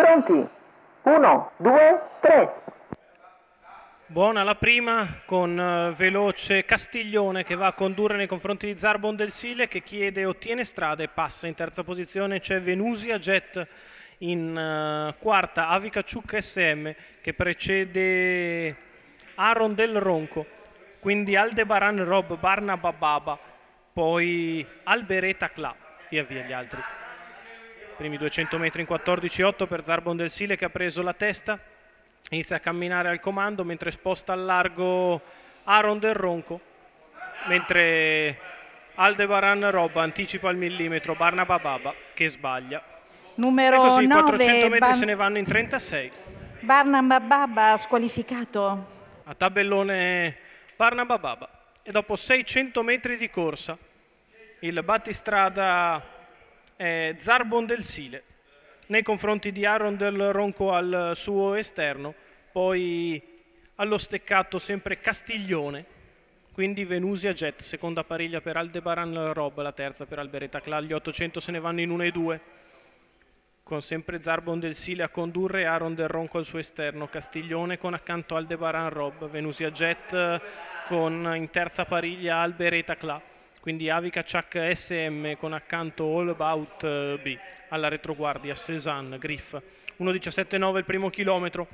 Pronti? 1, 2, 3. Buona la prima con veloce Castiglione che va a condurre nei confronti di Zarbon del Sile, che chiede, ottiene strada e passa. In terza posizione c'è Venusia Jet, in quarta Avikachuk SM che precede Aaron del Ronco, quindi Aldebaran Rob, Barnaba Baba, poi Albereta Cla, via via gli altri. Primi 200 metri in 14,8 per Zarbon del Sile, che ha preso la testa. Inizia a camminare al comando mentre sposta al largo Aaron del Ronco, mentre Aldebaran Rob anticipa al millimetro Barnaba Baba che sbaglia. Numero e così 9, 400 metri se ne vanno in 36. Barnaba Baba squalificato. A tabellone Barnaba Baba. E dopo 600 metri di corsa il battistrada è Zarbon del Sile nei confronti di Aaron del Ronco al suo esterno, poi allo steccato sempre Castiglione, quindi Venusia Jet, seconda pariglia per Aldebaran Rob, la terza per Albereta Cla. Gli 800 se ne vanno in 1 e 2, con sempre Zarbon del Sile a condurre, Aaron del Ronco al suo esterno, Castiglione con accanto Aldebaran Rob, Venusia Jet con in terza pariglia Albereta Cla. Quindi Avikachuk SM con accanto All About B. Alla retroguardia Cézanne, Griff. 1.17,9 il primo chilometro.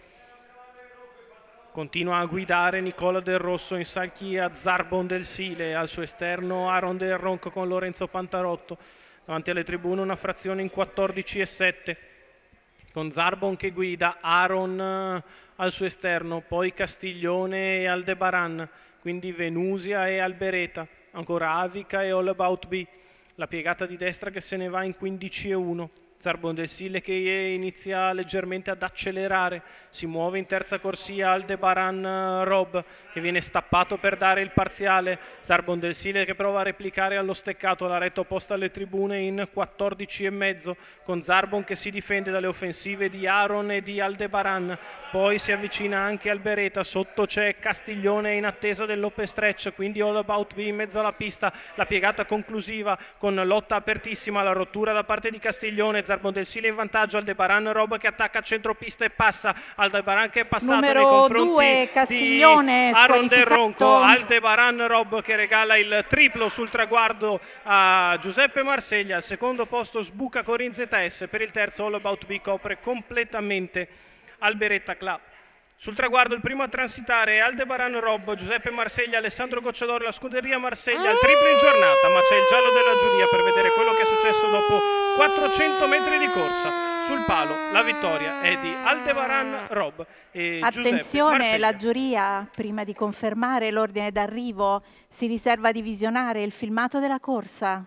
Continua a guidare Nicola Del Rosso in salchia, Zarbon del Sile al suo esterno, Aaron del Ronco con Lorenzo Pantarotto. Davanti alle tribune una frazione in 14,7. Con Zarbon che guida, Aaron al suo esterno, poi Castiglione e Aldebaran, quindi Venusia e Albereta. Ancora Avica e All About B, la piegata di destra che se ne va in 15,1. Zarbon del Sile che inizia leggermente ad accelerare, si muove in terza corsia Aldebaran Rob che viene stappato per dare il parziale. Zarbon del Sile che prova a replicare allo steccato, la retta opposta alle tribune in 14,5, con Zarbon che si difende dalle offensive di Aaron e di Aldebaran. Poi si avvicina anche Albereta, sotto c'è Castiglione in attesa dell'open stretch, quindi All About B in mezzo alla pista, la piegata conclusiva con lotta apertissima, la rottura da parte di Castiglione. Zarbon del Sile in vantaggio, Aldebaran Rob che attacca a centropista e passa. Aldebaran che è passato Numero nei confronti 2, Castiglione, di Aaron del Ronco. squalificato. Aldebaran Rob che regala il triplo sul traguardo a Giuseppe Marseglia. Al secondo posto sbuca Corin ZS, per il terzo All About B copre completamente Albereta Cla. Sul traguardo il primo a transitare è Aldebaran Rob, Giuseppe Marseglia, Alessandro Gocciadoro, la scuderia Marseglia, il triplo in giornata, ma c'è il giallo della giuria per vedere quello che è successo dopo 400 metri di corsa. Sul palo la vittoria è di Aldebaran Rob e Attenzione, Giuseppe Marseglia. la giuria, prima di confermare l'ordine d'arrivo, si riserva di visionare il filmato della corsa.